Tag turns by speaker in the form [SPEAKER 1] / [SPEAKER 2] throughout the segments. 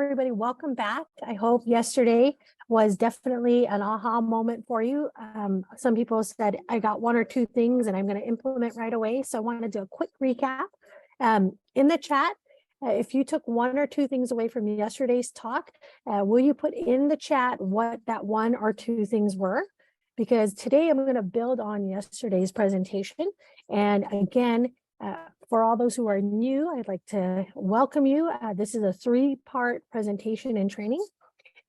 [SPEAKER 1] everybody. Welcome back. I hope yesterday was definitely an aha moment for you. Some people said, I got one or two things and I'm going to implement right away. So I want to do a quick recap. In the chat, if you took one or two things away from yesterday's talk, will you put in the chat what that one or two things were? Because today I'm going to build on yesterday's presentation. And again, for all those who are new, I'd like to welcome you. This is a three-part presentation and training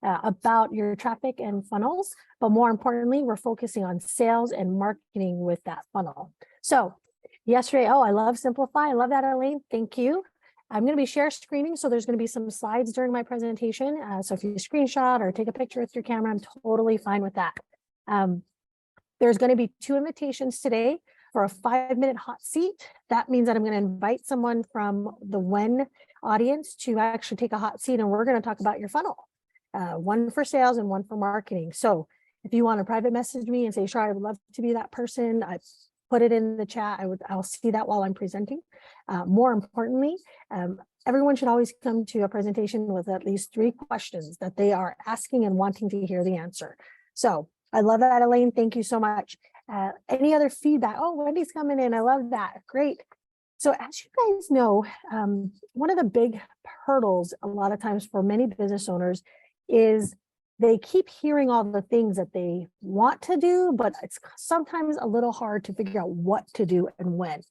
[SPEAKER 1] about your traffic and funnels. But more importantly, we're focusing on sales and marketing with that funnel. So yesterday, I love Simplify. I love that, Elaine. Thank you. I'm going to be share screening, so there's going to be some slides during my presentation. So if you screenshot or take a picture with your camera, I'm totally fine with that. There's going to be two invitations today for a 5-minute hot seat. That means that I'm going to invite someone from the WEN audience to actually take a hot seat, and we're going to talk about your funnel. One for sales and one for marketing. So if you want to private message me and say, sure, I would love to be that person, I put it in the chat. I'll see that while I'm presenting. More importantly, everyone should always come to a presentation with at least 3 questions that they are asking and wanting to hear the answer. So I love that, Elaine. Thank you so much. Any other feedback? Oh, Wendy's coming in. I love that. Great. So as you guys know, one of the big hurdles a lot of times for many business owners is they keep hearing all the things that they want to do, but it's sometimes a little hard to figure out what to do and when.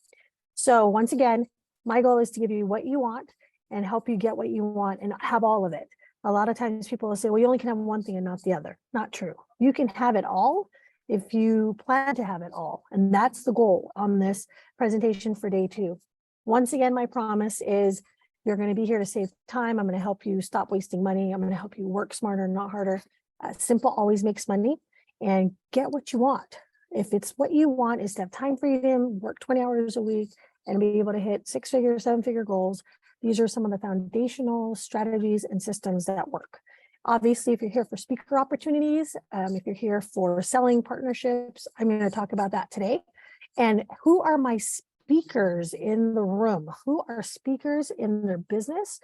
[SPEAKER 1] So once again, my goal is to give you what you want and help you get what you want and have all of it. A lot of times people will say, well, you only can have one thing and not the other. Not true. You can have it all if you plan to have it all. And that's the goal on this presentation for day 2. Once again, my promise is you're going to be here to save time. I'm going to help you stop wasting money. I'm going to help you work smarter, not harder. Simple always makes money, and get what you want. If it's what you want is to have time freedom, work 20 hours a week, and be able to hit 6-figure, 7-figure goals, these are some of the foundational strategies and systems that work. Obviously, if you're here for speaker opportunities, if you're here for selling partnerships, I'm going to talk about that today. And who are my speakers in the room? Who are speakers in their business?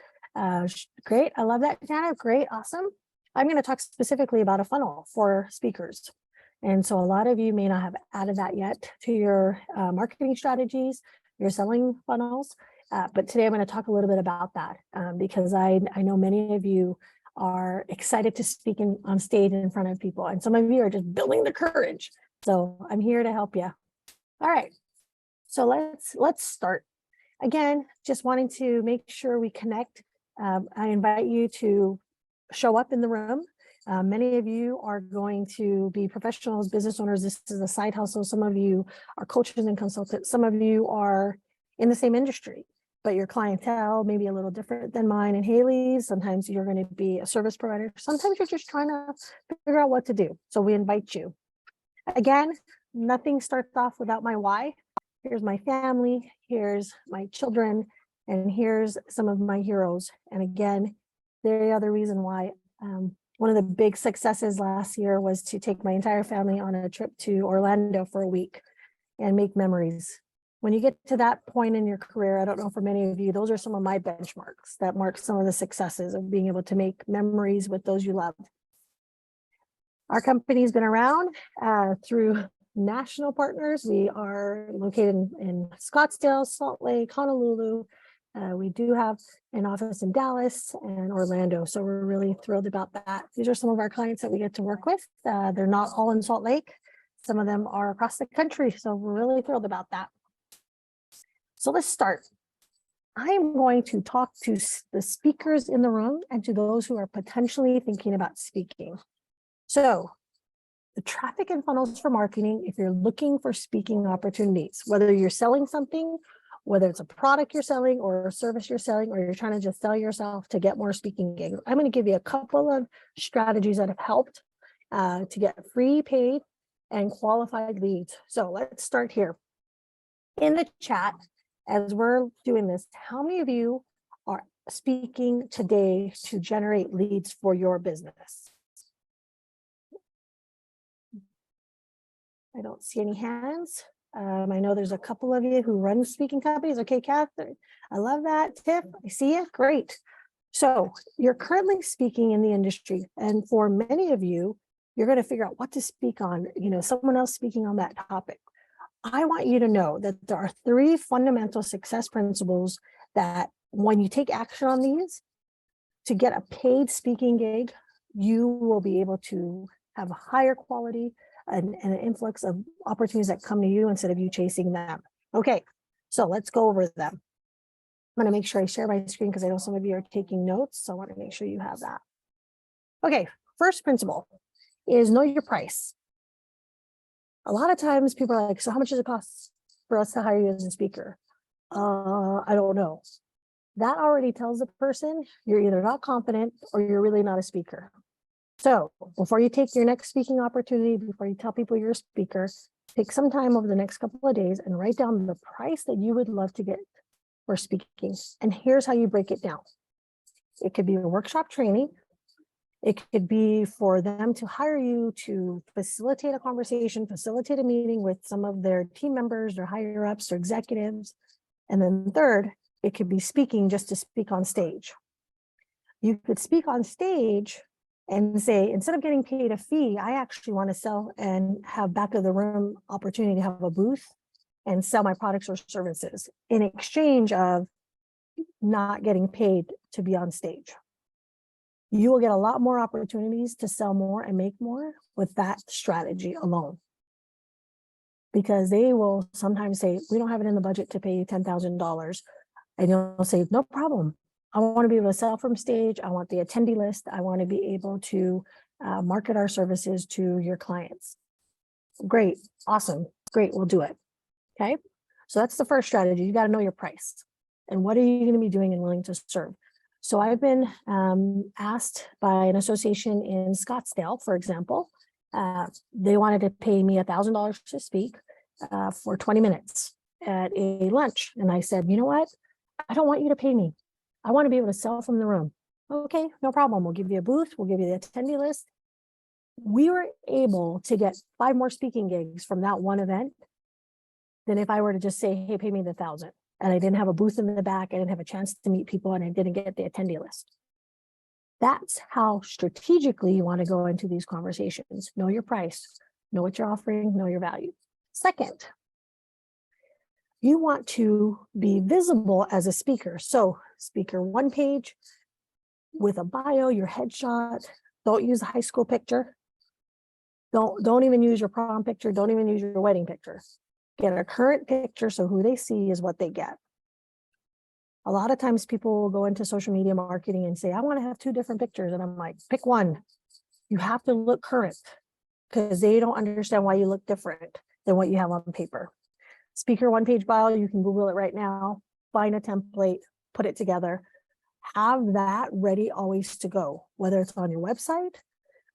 [SPEAKER 1] Great. I love that, Jana. Great. Awesome. I'm going to talk specifically about a funnel for speakers. And so a lot of you may not have added that yet to your marketing strategies, your selling funnels. But today I'm going to talk a little bit about that because I know many of you are excited to speak on stage in front of people. And some of you are just building the courage. So I'm here to help you. All right. So let's start. Again, just wanting to make sure we connect. I invite you to show up in the room. Many of you are going to be professionals, business owners. This is a side hustle. Some of you are coaches and consultants. Some of you are in the same industry, but your clientele may be a little different than mine and Haley's. Sometimes you're going to be a service provider. Sometimes you're just trying to figure out what to do. So we invite you. Again, nothing starts off without my why. Here's my family, here's my children, and here's some of my heroes. And again, the other reason why one of the big successes last year was to take my entire family on a trip to Orlando for a week and make memories. When you get to that point in your career, I don't know for many of you, those are some of my benchmarks that mark some of the successes of being able to make memories with those you love. Our company's been around through national partners. We are located in Scottsdale, Salt Lake, Honolulu. We do have an office in Dallas and Orlando, so we're really thrilled about that. These are some of our clients that we get to work with. They're not all in Salt Lake. Some of them are across the country, so we're really thrilled about that. So let's start. I am going to talk to the speakers in the room and to those who are potentially thinking about speaking. So the traffic and funnels for marketing, if you're looking for speaking opportunities, whether you're selling something, whether it's a product you're selling or a service you're selling, or you're trying to just sell yourself to get more speaking gigs, I'm going to give you a couple of strategies that have helped to get free, paid, and qualified leads. So let's start here. In the chat, as we're doing this, how many of you are speaking today to generate leads for your business? I don't see any hands. I know there's a couple of you who run speaking companies. Okay, Catherine, I love that. Tiff, I see you. Great. So you're currently speaking in the industry, and for many of you, you're going to figure out what to speak on, someone else speaking on that topic. I want you to know that there are 3 fundamental success principles that when you take action on these, to get a paid speaking gig, you will be able to have a higher quality and an influx of opportunities that come to you instead of you chasing them. Okay, so let's go over them. I'm going to make sure I share my screen because I know some of you are taking notes, so I want to make sure you have that. Okay, first principle is know your price. A lot of times people are like, so how much does it cost for us to hire you as a speaker? I don't know. That already tells the person you're either not confident or you're really not a speaker. So before you take your next speaking opportunity, before you tell people you're a speaker, take some time over the next couple of days and write down the price that you would love to get for speaking. And here's how you break it down. It could be a workshop training. It could be for them to hire you to facilitate a conversation, facilitate a meeting with some of their team members or higher ups or executives. And then third, it could be speaking just to speak on stage. You could speak on stage and say, instead of getting paid a fee, I actually want to sell and have back of the room opportunity to have a booth and sell my products or services in exchange of not getting paid to be on stage. You will get a lot more opportunities to sell more and make more with that strategy alone. Because they will sometimes say, we don't have it in the budget to pay you $10,000. And you'll say, no problem. I want to be able to sell from stage. I want the attendee list. I want to be able to market our services to your clients. Great. Awesome. Great. We'll do it. Okay. So that's the first strategy. You got to know your price and what are you going to be doing and willing to serve. So I've been asked by an association in Scottsdale, for example, they wanted to pay me $1,000 to speak for 20 minutes at a lunch. And I said, you know what? I don't want you to pay me. I want to be able to sell from the room. Okay, no problem. We'll give you a booth. We'll give you the attendee list. We were able to get 5 more speaking gigs from that one event than if I were to just say, hey, pay me the $1,000. And I didn't have a booth in the back. I didn't have a chance to meet people and I didn't get the attendee list. That's how strategically you want to go into these conversations. Know your price, know what you're offering, know your value. Second, you want to be visible as a speaker. So speaker 1 page with a bio, your headshot. Don't use a high school picture. Don't even use your prom picture. Don't even use your wedding picture. Get a current picture so who they see is what they get. A lot of times people will go into social media marketing and say, I want to have 2 different pictures. And I'm like, pick one. You have to look current because they don't understand why you look different than what you have on paper. Speaker 1 page bio, you can Google it right now, find a template, put it together. Have that ready always to go, whether it's on your website,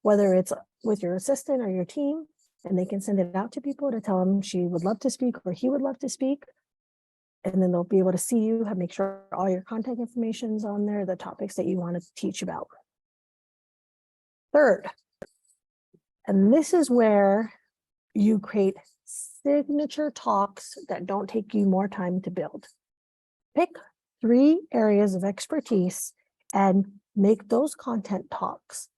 [SPEAKER 1] whether it's with your assistant or your team, and they can send it out to people to tell them she would love to speak or he would love to speak. And then they'll be able to see you, make sure all your contact information is on there, the topics that you want to teach about. Third, and this is where you create signature talks that don't take you more time to build. Pick 3 areas of expertise and make those content talks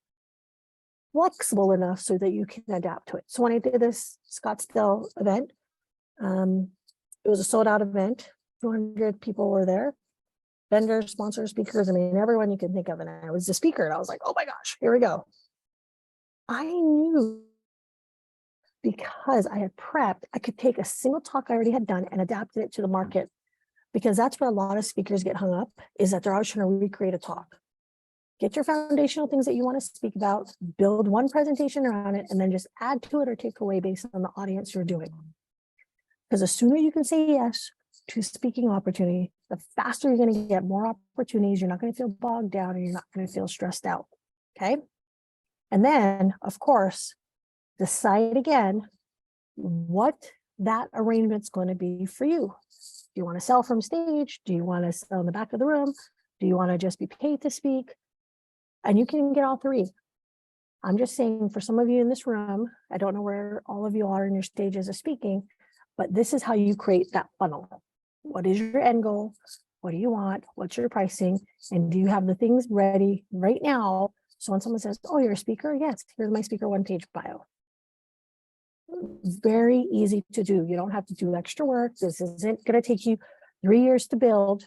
[SPEAKER 1] flexible enough so that you can adapt to it. So when I did this Scottsdale event, it was a sold out event. 200 people were there, vendors, sponsors, speakers. I mean, everyone you can think of. And I was the speaker and I was like, oh my gosh, here we go. I knew because I had prepped, I could take a single talk I already had done and adapted it to the market, because that's where a lot of speakers get hung up, is that they're always trying to recreate a talk. Get your foundational things that you want to speak about, build one presentation around it, and then just add to it or take away based on the audience you're doing. Because the sooner you can say yes to speaking opportunity, the faster you're going to get more opportunities. You're not going to feel bogged down and you're not going to feel stressed out. Okay. And then, of course, decide again what that arrangement's going to be for you. Do you want to sell from stage? Do you want to sell in the back of the room? Do you want to just be paid to speak? And you can get all 3. I'm just saying, for some of you in this room, I don't know where all of you are in your stages of speaking, but this is how you create that funnel. What is your end goal? What do you want? What's your pricing? And do you have the things ready right now? So when someone says, oh, you're a speaker? Yes, here's my speaker one-page bio. Very easy to do. You don't have to do extra work. This isn't going to take you 3 years to build.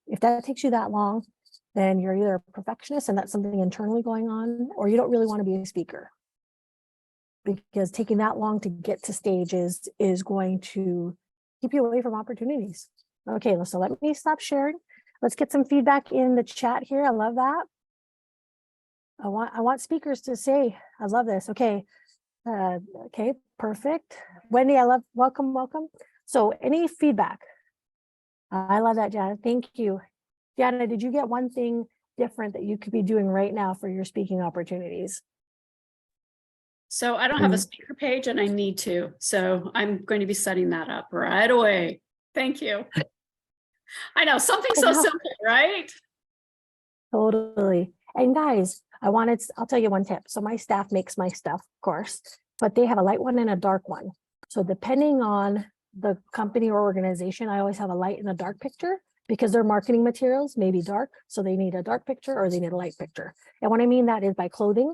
[SPEAKER 1] If that takes you that long, then you're either a perfectionist and that's something internally going on, or you don't really want to be a speaker. Because taking that long to get to stages is going to keep you away from opportunities. Okay, so let me stop sharing. Let's get some feedback in the chat here. I love that. I want speakers to say, I love this. Okay. Okay, perfect. Wendy, welcome. So any feedback? I love that, Jana. Thank you. Jana, did you get one thing different that you could be doing right now for your speaking opportunities?
[SPEAKER 2] So I don't have a speaker page and I need to. So I'm going to be setting that up right away. Thank you. I know, something so simple, right?
[SPEAKER 1] Totally. And guys, I'll tell you one tip. So my staff makes my stuff, of course, but they have a light one and a dark one. So depending on the company or organization, I always have a light and a dark picture because their marketing materials may be dark. So they need a dark picture or they need a light picture. And what I mean that is by clothing,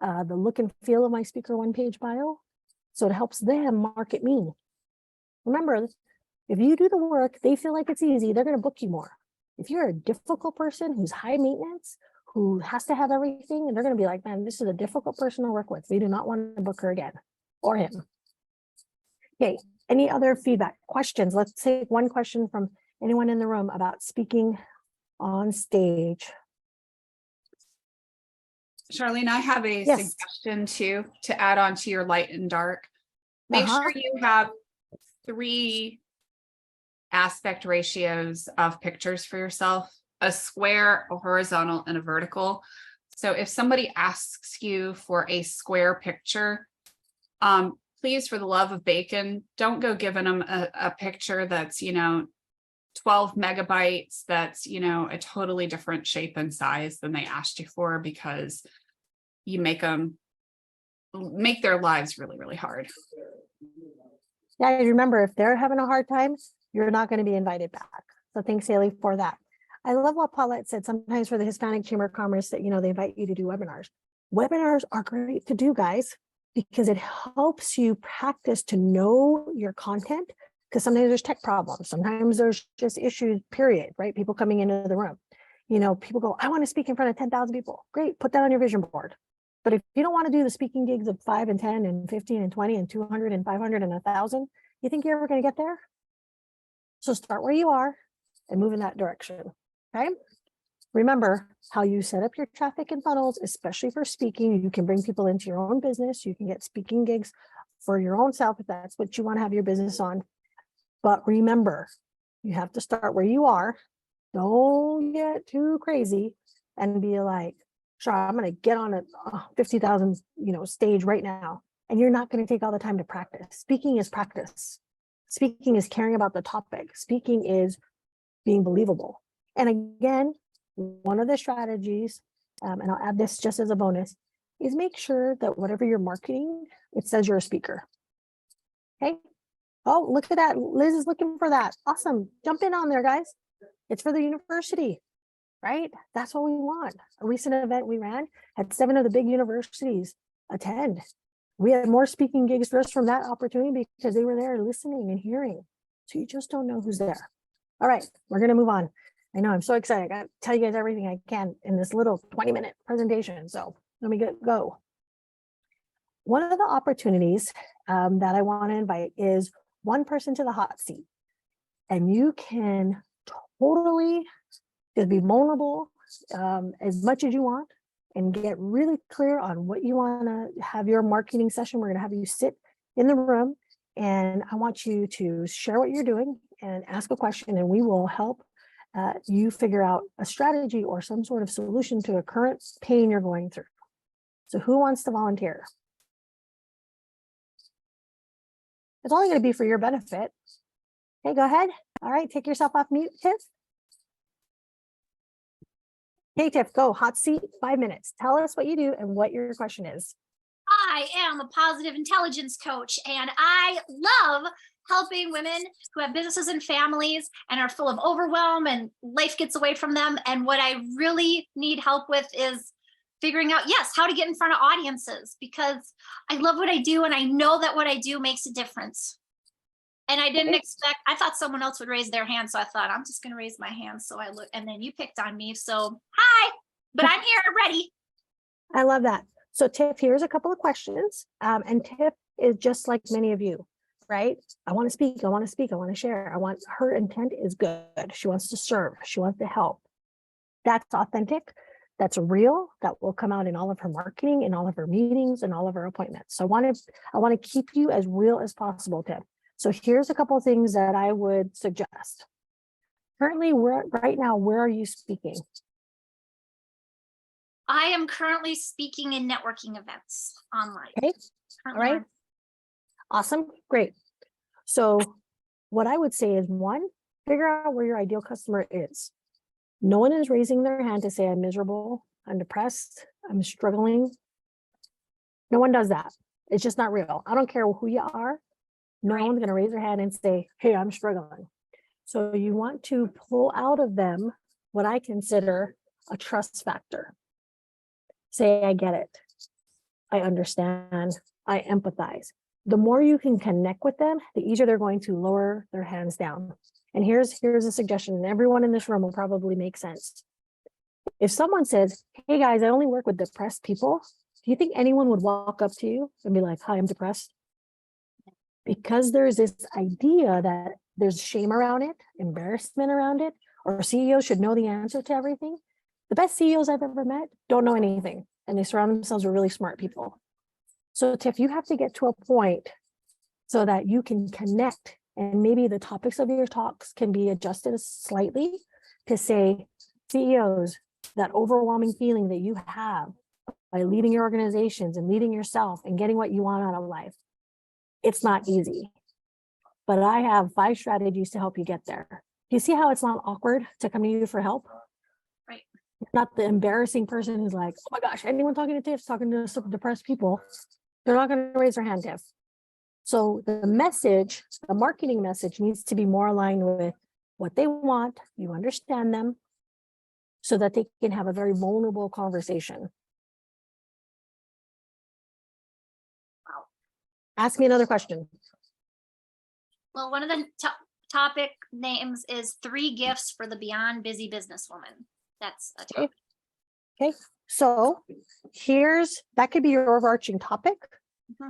[SPEAKER 1] the look and feel of my speaker one-page bio. So it helps them market me. Remember, if you do the work, they feel like it's easy, they're going to book you more. If you're a difficult person who's high maintenance, who has to have everything, and they're going to be like, man, this is a difficult person to work with. We do not want to book her again or him. Okay, any other feedback, questions? Let's take one question from anyone in the room about speaking on stage.
[SPEAKER 3] Charlene, I have a suggestion too, to add on to your light and dark. Make sure you have 3 aspect ratios of pictures for yourself: a square, a horizontal, and a vertical. So if somebody asks you for a square picture, please, for the love of bacon, don't go giving them a picture that's, 12 megabytes, that's, a totally different shape and size than they asked you for, because you make their lives really, really hard.
[SPEAKER 1] Yeah, remember, if they're having a hard time, you're not going to be invited back. So thanks, Haley, for that. I love what Paulette said. Sometimes for the Hispanic Chamber of Commerce that, they invite you to do webinars. Webinars are great to do, guys, because it helps you practice to know your content, because sometimes there's tech problems. Sometimes there's just issues, period, right? People coming into the room. People go, I want to speak in front of 10,000 people. Great, put that on your vision board. But if you don't want to do the speaking gigs of 5 and 10 and 15 and 20 and 200 and 500 and 1,000, you think you're ever going to get there? So start where you are and move in that direction, okay? Remember how you set up your traffic and funnels, especially for speaking. You can bring people into your own business. You can get speaking gigs for your own self if that's what you want to have your business on. But remember, you have to start where you are. Don't get too crazy and be like, sure, I'm going to get on a 50,000, stage right now. And you're not going to take all the time to practice. Speaking is practice. Speaking is caring about the topic. Speaking is being believable. And again, one of the strategies, and I'll add this just as a bonus, is make sure that whatever you're marketing, it says you're a speaker. Okay. Oh, look at that. Liz is looking for that. Awesome. Jump in on there, guys. It's for the university, right? That's what we want. A recent event we ran had 7 of the big universities attend. We had more speaking gigs just from that opportunity because they were there listening and hearing. So you just don't know who's there. All right, we're going to move on. I know I'm so excited. I got to tell you guys everything I can in this little 20-minute presentation. So let me go. One of the opportunities that I want to invite is one person to the hot seat. And you can totally just be vulnerable as much as you want and get really clear on what you want to have your marketing session. We're going to have you sit in the room and I want you to share what you're doing and ask a question, and we will help you figure out a strategy or some sort of solution to a current pain you're going through. So who wants to volunteer? It's only going to be for your benefit. Okay, go ahead. All right, take yourself off mute, Tiff. Hey, Tiff, go. Hot seat, 5 minutes. Tell us what you do and what your question is.
[SPEAKER 4] I am a positive intelligence coach, and I love helping women who have businesses and families and are full of overwhelm and life gets away from them. And what I really need help with is figuring out, yes, how to get in front of audiences, because I love what I do and I know that what I do makes a difference. And I didn't expect, I thought someone else would raise their hand. So I thought, I'm just going to raise my hand. So I look, and then you picked on me. So hi, but I'm here ready.
[SPEAKER 1] I love that. So Tiff, here's a couple of questions. And Tiff is just like many of you, right? I want to speak, I want to speak, I want to share. Her intent is good. She wants to serve, she wants to help. That's authentic. That's real. That will come out in all of her marketing, in all of her meetings, and all of her appointments. So I want to keep you as real as possible, Tiff. So here's a couple of things that I would suggest. Currently, right now, where are you speaking?
[SPEAKER 4] I am currently speaking in networking events online.
[SPEAKER 1] Okay, all right. Awesome, great. So what I would say is, one, figure out where your ideal customer is. No one is raising their hand to say, I'm miserable, I'm depressed, I'm struggling. No one does that. It's just not real. I don't care who you are. No one's going to raise their hand and say, hey, I'm struggling. So you want to pull out of them what I consider a trust factor. Say, I get it. I understand. I empathize. The more you can connect with them, the easier they're going to lower their hands down. And here's a suggestion, and everyone in this room will probably make sense. If someone says, hey guys, I only work with depressed people, do you think anyone would walk up to you and be like, hi, I'm depressed? Because there's this idea that there's shame around it, embarrassment around it, or CEOs should know the answer to everything. The best CEOs I've ever met don't know anything, and they surround themselves with really smart people. So Tiff, you have to get to a point so that you can connect, and maybe the topics of your talks can be adjusted slightly to say, CEOs, that overwhelming feeling that you have by leading your organizations and leading yourself and getting what you want out of life, it's not easy, but I have 5 strategies to help you get there. Do you see how it's not awkward to come to you for help?
[SPEAKER 4] Right.
[SPEAKER 1] Not the embarrassing person who's like, oh my gosh, anyone talking to Tiff, talking to some depressed people, they're not going to raise their hand, Tiff. So the message, the marketing message needs to be more aligned with what they want. You understand them so that they can have a very vulnerable conversation.
[SPEAKER 4] Wow.
[SPEAKER 1] Ask me another question.
[SPEAKER 4] Well, one of the topic names is 3 gifts for the beyond busy businesswoman. That's a topic.
[SPEAKER 1] Okay. So that could be your overarching topic,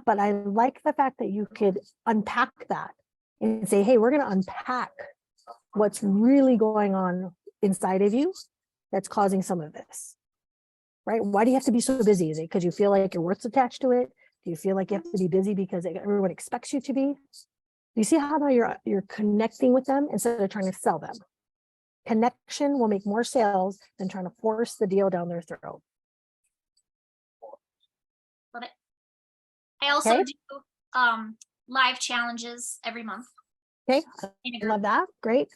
[SPEAKER 1] but I like the fact that you could unpack that and say, hey, we're going to unpack what's really going on inside of you that's causing some of this, right? Why do you have to be so busy? Is it because you feel like your worth's attached to it? Do you feel like you have to be busy because everyone expects you to be? Do you see how now you're connecting with them instead of trying to sell them? Connection will make more sales than trying to force the deal down their throat.
[SPEAKER 4] Love it. I also do live challenges every month.
[SPEAKER 1] Okay, I love that. Great.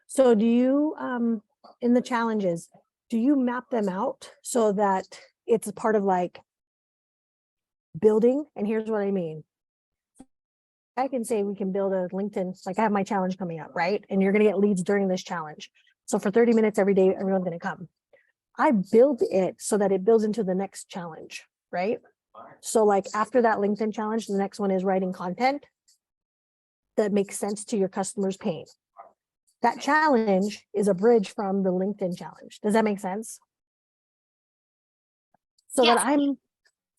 [SPEAKER 1] So do you, in the challenges, do you map them out so that it's a part of like building? And here's what I mean. I can say we can build a LinkedIn, like I have my challenge coming up, right? And you're going to get leads during this challenge. So for 30 minutes every day, everyone's going to come. I build it so that it builds into the next challenge, right? So like after that LinkedIn challenge, the next one is writing content that makes sense to your customer's pain. That challenge is a bridge from the LinkedIn challenge. Does that make sense? So
[SPEAKER 4] yes.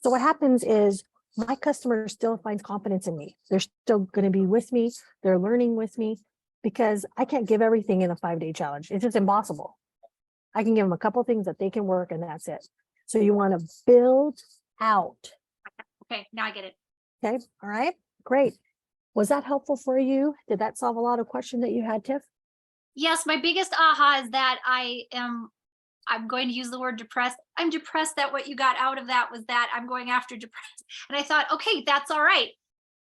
[SPEAKER 1] So what happens is my customer still finds confidence in me. They're still going to be with me. They're learning with me because I can't give everything in a 5-day challenge. It's just impossible. I can give them a couple things that they can work and that's it. So you want to build out.
[SPEAKER 4] Okay, now I get it.
[SPEAKER 1] Okay, all right, great. Was that helpful for you? Did that solve a lot of questions that you had, Tiff?
[SPEAKER 4] Yes, my biggest aha is that I'm going to use the word depressed. I'm depressed that what you got out of that was that I'm going after depressed. And I thought, okay, that's all right.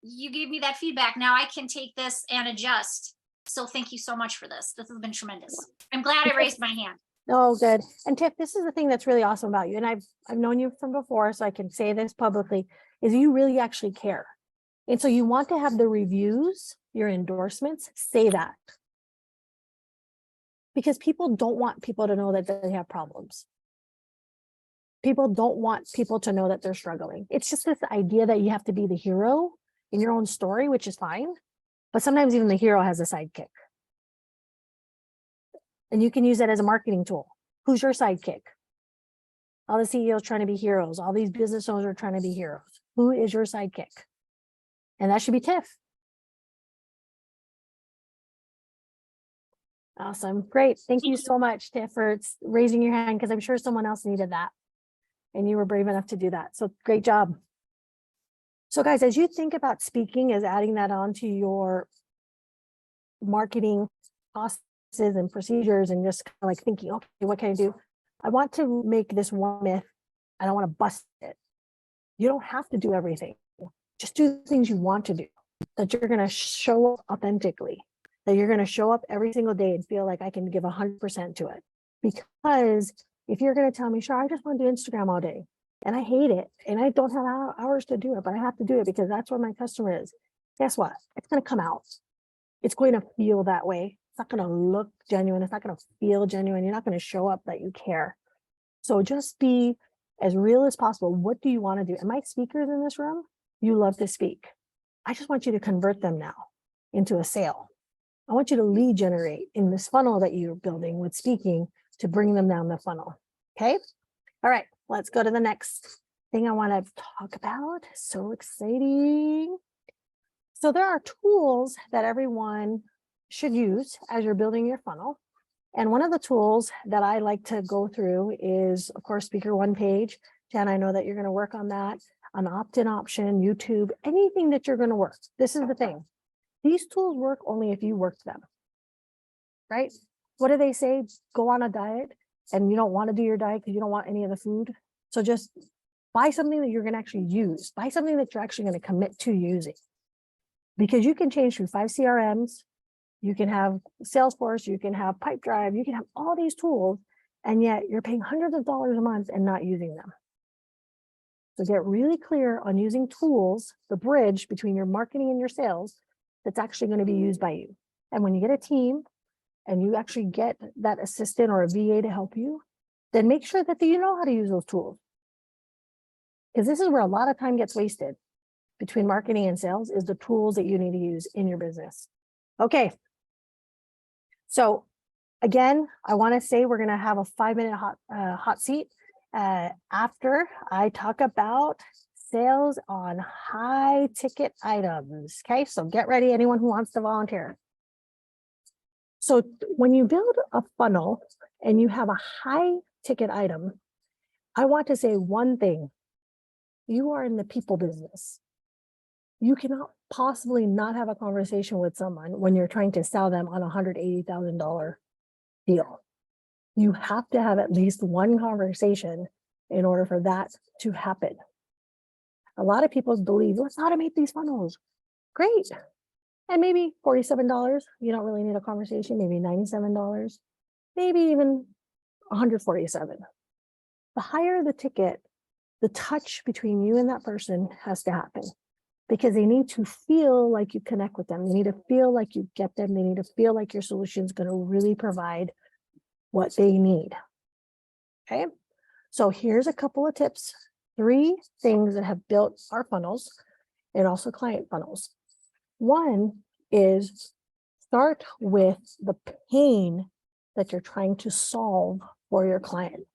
[SPEAKER 4] You gave me that feedback. Now I can take this and adjust. So thank you so much for this. This has been tremendous. I'm glad I raised my hand.
[SPEAKER 1] Oh, good. And Tiff, this is the thing that's really awesome about you. And I've known you from before, so I can say this publicly, is you really actually care. And so you want to have the reviews, your endorsements, say that. Because people don't want people to know that they have problems. People don't want people to know that they're struggling. It's just this idea that you have to be the hero in your own story, which is fine. But sometimes even the hero has a sidekick. And you can use that as a marketing tool. Who's your sidekick? All the CEOs trying to be heroes. All these business owners are trying to be heroes. Who is your sidekick? And that should be Tiff. Awesome. Great. Thank you so much, Tiff, for raising your hand, because I'm sure someone else needed that. And you were brave enough to do that. So great job. So guys, as you think about speaking, as adding that onto your marketing processes and procedures, and just kind of like thinking, okay, what can I do? I want to make this one myth, and I want to bust it. You don't have to do everything. Just do the things you want to do, that you're going to show up authentically, that you're going to show up every single day and feel like I can give 100% to it. Because if you're going to tell me, sure, I just want to do Instagram all day and I hate it and I don't have hours to do it, but I have to do it because that's where my customer is. Guess what? It's going to come out. It's going to feel that way. It's not going to look genuine. It's not going to feel genuine. You're not going to show up that you care. So just be as real as possible. What do you want to do? And my speakers in this room, you love to speak. I just want you to convert them now into a sale. I want you to lead generate in this funnel that you're building with speaking to bring them down the funnel. Okay. All right. Let's go to the next thing I want to talk about. So exciting. So there are tools that everyone should use as you're building your funnel. And one of the tools that I like to go through is, of course, Speaker One Page. Jen, I know that you're going to work on that, an opt-in option, YouTube, anything that you're going to work. This is the thing. These tools work only if you work them, right? What do they say? Go on a diet and you don't want to do your diet because you don't want any of the food. So just buy something that you're going to actually use. Buy something that you're actually going to commit to using. Because you can change through 5 CRMs. You can have Salesforce, you can have Pipedrive, you can have all these tools, and yet you're paying hundreds of dollars a month and not using them. So get really clear on using tools, the bridge between your marketing and your sales, that's actually going to be used by you. And when you get a team and you actually get that assistant or a VA to help you, then make sure that you know how to use those tools. Because this is where a lot of time gets wasted between marketing and sales, is the tools that you need to use in your business. Okay. So again, I want to say we're going to have a 5-minute hot seat after I talk about sales on high ticket items. Okay, so get ready, anyone who wants to volunteer. So when you build a funnel and you have a high ticket item, I want to say one thing. You are in the people business. You cannot possibly not have a conversation with someone when you're trying to sell them on a $180,000 deal. You have to have at least one conversation in order for that to happen. A lot of people believe, let's automate these funnels. Great. And maybe $47, you don't really need a conversation, maybe $97, maybe even $147. The higher the ticket, the touch between you and that person has to happen, because they need to feel like you connect with them. They need to feel like you get them. They need to feel like your solution is going to really provide what they need. Okay. So here's a couple of tips, 3 things that have built our funnels and also client funnels. One is start with the pain that you're trying to solve for your client.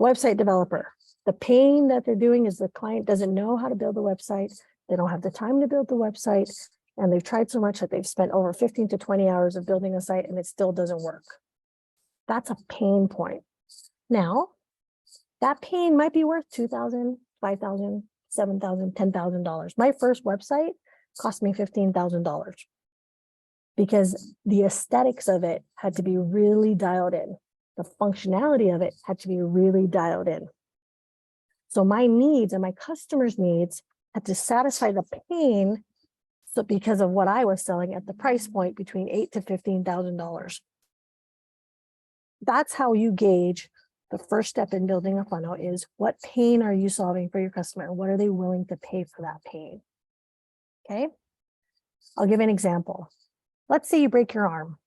[SPEAKER 1] Website developer, the pain that they're doing is the client doesn't know how to build a website. They don't have the time to build the website, and they've tried so much that they've spent over 15 to 20 hours of building a site and it still doesn't work. That's a pain point. Now, that pain might be worth $2,000, $5,000, $7,000, $10,000. My first website cost me $15,000 because the aesthetics of it had to be really dialed in. The functionality of it had to be really dialed in. So my needs and my customers' needs had to satisfy the pain, so because of what I was selling at the price point between $8,000 to $15,000. That's how you gauge the first step in building a funnel, is what pain are you solving for your customer? What are they willing to pay for that pain? Okay. I'll give an example. Let's say you break your arm.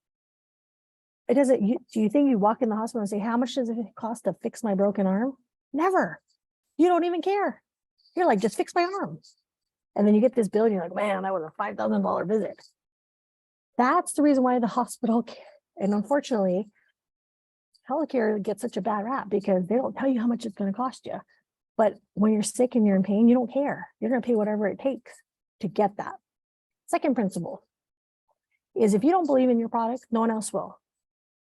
[SPEAKER 1] It doesn't, do you think you walk in the hospital and say, how much does it cost to fix my broken arm? Never. You don't even care. You're like, just fix my arm. And then you get this bill and you're like, man, that was a $5,000 visit. That's the reason why the hospital, and unfortunately, healthcare gets such a bad rap because they don't tell you how much it's going to cost you. But when you're sick and you're in pain, you don't care. You're going to pay whatever it takes to get that. Second principle is if you don't believe in your product, no one else will.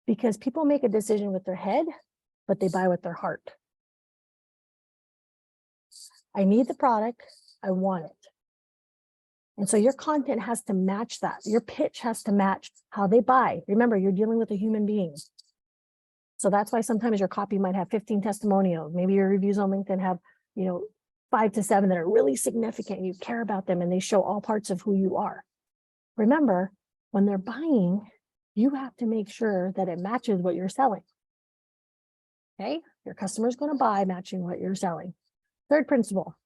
[SPEAKER 1] Because people make a decision with their head, but they buy with their heart. I need the product. I want it. And so your content has to match that. Your pitch has to match how they buy. Remember, you're dealing with a human being. So that's why sometimes your copy might have 15 testimonials. Maybe your reviews on LinkedIn have, 5 to 7 that are really significant. You care about them and they show all parts of who you are. Remember, when they're buying, you have to make sure that it matches what you're selling. Okay, your customer is going to buy matching what you're selling. Third principle,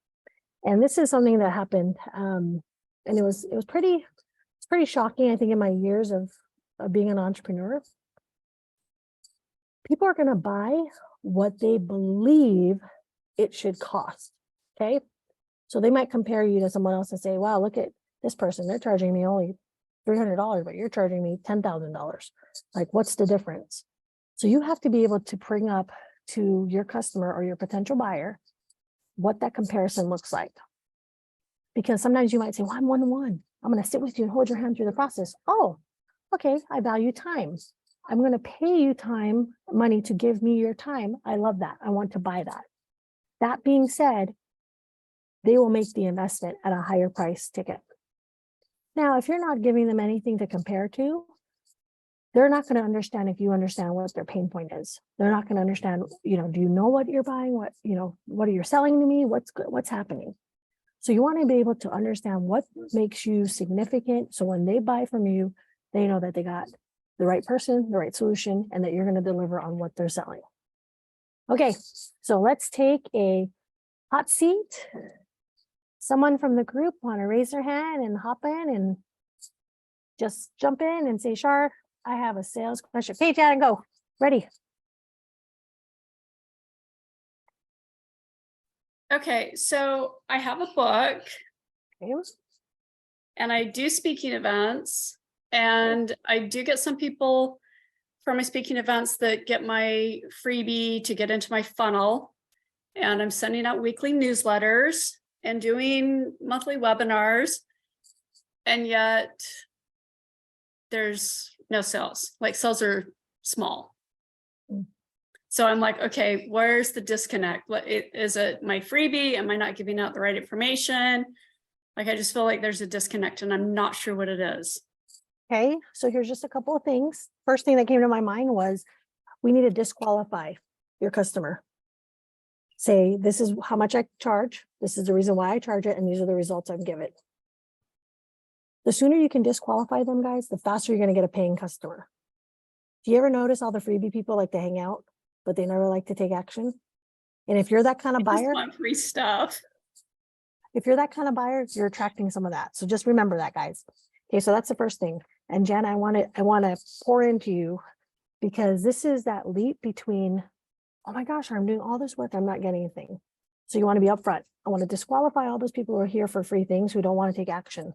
[SPEAKER 1] and this is something that happened, and it was pretty shocking. I think in my years of being an entrepreneur, people are going to buy what they believe it should cost. Okay, so they might compare you to someone else and say, "Wow, look at this person. They're charging me only $300, but you're charging me $10,000. Like, what's the difference?" So you have to be able to bring up to your customer or your potential buyer what that comparison looks like. Because sometimes you might say, well, I'm one-to-one. I'm going to sit with you and hold your hand through the process. Oh, okay. I value time. I'm going to pay you money to give me your time. I love that. I want to buy that. That being said, they will make the investment at a higher price ticket. Now, if you're not giving them anything to compare to, they're not going to understand if you understand what their pain point is. They're not going to understand, do you know what you're buying? What are you selling to me? What's happening? So you want to be able to understand what makes you significant. So when they buy from you, they know that they got the right person, the right solution, and that you're going to deliver on what they're selling. Okay, so let's take a hot seat. Someone from the group want to raise their hand and hop in and just jump in and say, Char, I have a sales question. Okay, Jan, go. Ready.
[SPEAKER 2] Okay, so I have a book
[SPEAKER 1] Okay.
[SPEAKER 2] and I do speaking events, and I do get some people from my speaking events that get my freebie to get into my funnel. And I'm sending out weekly newsletters and doing monthly webinars. And yet there's no sales, like sales are small. So I'm like, okay, where's the disconnect? Is it my freebie? Am I not giving out the right information? Like, I just feel like there's a disconnect and I'm not sure what it is.
[SPEAKER 1] Okay, so here's just a couple of things. First thing that came to my mind was we need to disqualify your customer. Say, this is how much I charge. This is the reason why I charge it. And these are the results I'm given. The sooner you can disqualify them, guys, the faster you're going to get a paying customer. Do you ever notice all the freebie people like to hang out, but they never like to take action? And if you're that kind of buyer,
[SPEAKER 2] want free stuff.
[SPEAKER 1] If you're that kind of buyer, you're attracting some of that. So just remember that, guys. Okay, so that's the first thing. And Jen, I want to pour into you because this is that leap between, oh my gosh, I'm doing all this work, I'm not getting anything. So you want to be upfront. I want to disqualify all those people who are here for free things who don't want to take action.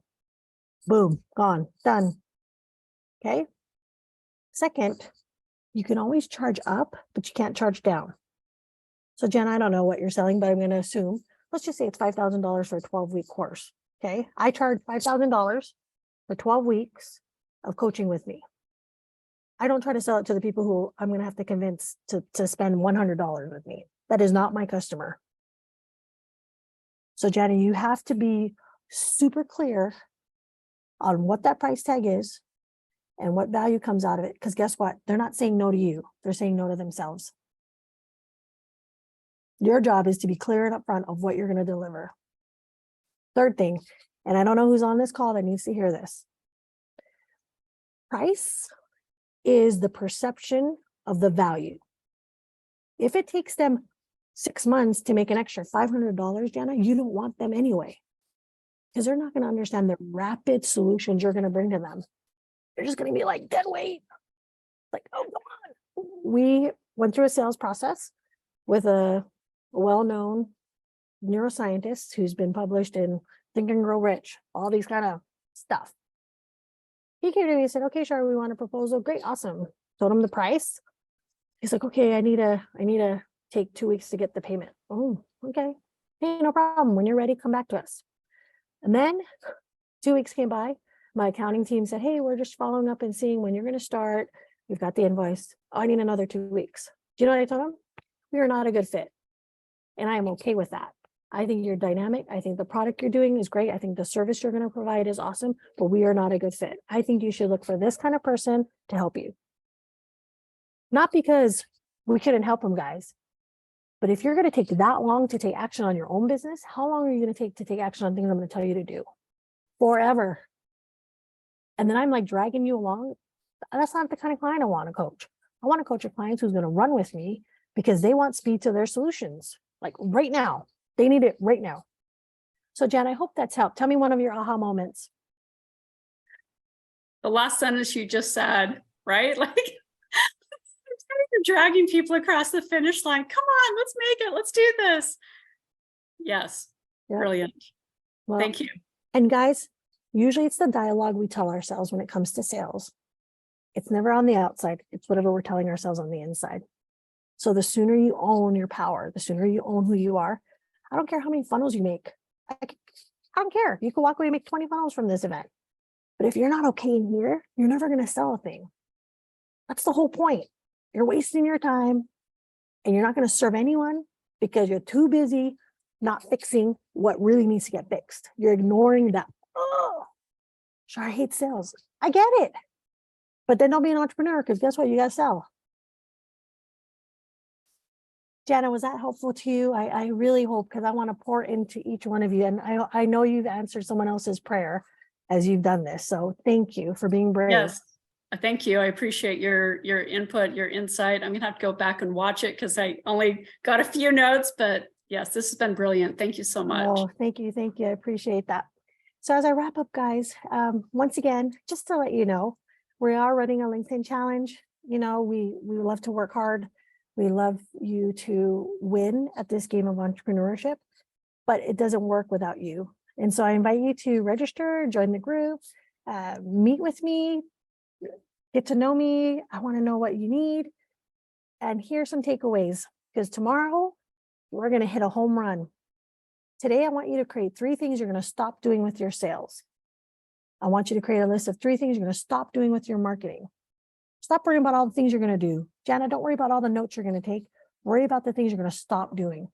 [SPEAKER 1] Boom, gone, done. Okay. Second, you can always charge up, but you can't charge down. So Jen, I don't know what you're selling, but I'm going to assume, let's just say it's $5,000 for a 12-week course. Okay. I charge $5,000 for 12 weeks of coaching with me. I don't try to sell it to the people who I'm going to have to convince to spend $100 with me. That is not my customer. So Jenny, you have to be super clear on what that price tag is and what value comes out of it. Because guess what? They're not saying no to you. They're saying no to themselves. Your job is to be clear and upfront of what you're going to deliver. Third thing, and I don't know who's on this call that needs to hear this. Price is the perception of the value. If it takes them 6 months to make an extra $500, Jana, you don't want them anyway. because they're not going to understand the rapid solutions you're going to bring to them. They're just going to be like, dead weight. Like, oh, come on. We went through a sales process with a well-known neuroscientist who's been published in Think and Grow Rich, all these kind of stuff. He came to me and said, okay, Char, we want a proposal. Great, awesome. Told him the price. He's like, okay, I need to take 2 weeks to get the payment. Oh, okay. Hey, no problem. When you're ready, come back to us. And then 2 weeks came by. My accounting team said, hey, we're just following up and seeing when you're going to start. We've got the invoice. Oh, I need another 2 weeks. Do you know what I told him? We are not a good fit. And I am okay with that. I think you're dynamic. I think the product you're doing is great. I think the service you're going to provide is awesome, but we are not a good fit. I think you should look for this kind of person to help you. Not because we couldn't help them, guys, but if you're going to take that long to take action on your own business, how long are you going to take action on things I'm going to tell you to do? Forever. And then I'm like dragging you along. That's not the kind of client I want to coach. I want to coach a client who's going to run with me because they want speed to their solutions. Like right now, they need it right now. So Jen, I hope that's helped. Tell me one of your aha moments.
[SPEAKER 2] The last sentence you just said, right? Like you're dragging people across the finish line. Come on, let's make it. Let's do this. Yes. Yep. Brilliant.
[SPEAKER 1] Well,
[SPEAKER 2] thank you.
[SPEAKER 1] And guys, usually it's the dialogue we tell ourselves when it comes to sales. It's never on the outside. It's whatever we're telling ourselves on the inside. So the sooner you own your power, the sooner you own who you are. I don't care how many funnels you make. I don't care. You can walk away and make 20 funnels from this event. But if you're not okay in here, you're never going to sell a thing. That's the whole point. You're wasting your time and you're not going to serve anyone because you're too busy not fixing what really needs to get fixed. You're ignoring that. Oh, sure, I hate sales. I get it. But then don't be an entrepreneur because guess what? You got to sell. Jana, was that helpful to you? I really hope, because I want to pour into each one of you. And I know you've answered someone else's prayer as you've done this. So thank you for being brave.
[SPEAKER 2] Yes, thank you. I appreciate your input, your insight. I'm going to have to go back and watch it because I only got a few notes. But yes, this has been brilliant. Thank you so much.
[SPEAKER 1] Oh, thank you. Thank you. I appreciate that. So as I wrap up, guys, once again, just to let you know, we are running a LinkedIn challenge. You know, we love to work hard. We love you to win at this game of entrepreneurship, but it doesn't work without you. And so I invite you to register, join the group, meet with me, get to know me. I want to know what you need. And here's some takeaways, because tomorrow we're going to hit a home run. Today, I want you to create 3 things you're going to stop doing with your sales. I want you to create a list of 3 things you're going to stop doing with your marketing. Stop worrying about all the things you're going to do. Jana, don't worry about all the notes you're going to take. Worry about the things you're going to stop doing.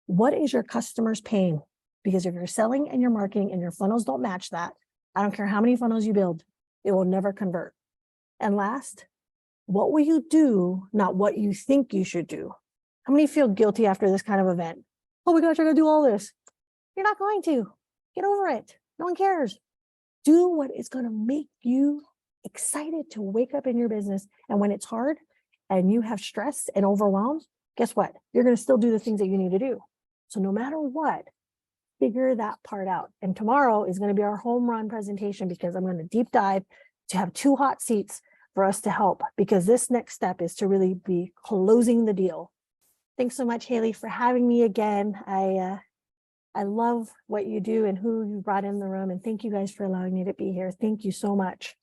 [SPEAKER 1] What is your customer's pain? Because if you're selling and you're marketing and your funnels don't match that, I don't care how many funnels you build, it will never convert. And last, what will you do, not what you think you should do? How many feel guilty after this kind of event? Oh my gosh, I got to do all this. You're not going to. Get over it. No one cares. Do what is going to make you excited to wake up in your business. And when it's hard and you have stress and overwhelmed, guess what? You're going to still do the things that you need to do. So no matter what, figure that part out. And tomorrow is going to be our home run presentation, because I'm going to deep dive to have 2 hot seats for us to help, because this next step is to really be closing the deal. Thanks so much, Haley, for having me again. I love what you do and who you brought in the room. And thank you guys for allowing me to be here. Thank you so much.